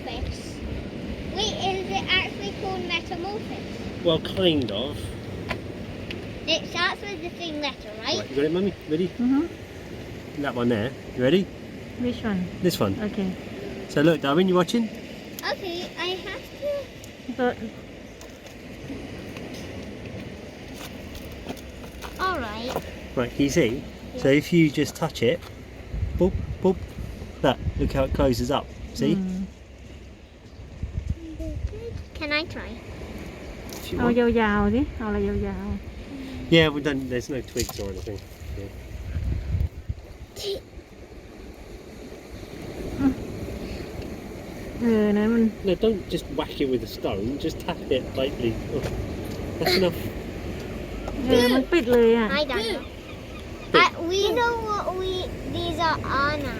metamorphosis. Wait, is it actually called metamorphosis? Well, kind of. It starts with the same letter, right? Right, you got it, Mummy? Ready? That one there. You ready? Which one This one. Okay So look, Darwin, you watching? Okay, I have to... so Alright. Right, can you see? So if you just touch it, boop, boop, that, look how it closes up. See? Can I try? If you เอา want. ยาวๆสิเอาอะไรยาว Yeah, we don't, there's no twigs or anything. Yeah. ๆนั้นมัน No, don't just whack it with a stone, just tap it lightly. Oh, that's enough. มันปิดเลยอ่ะ I don't know. We know what these are now.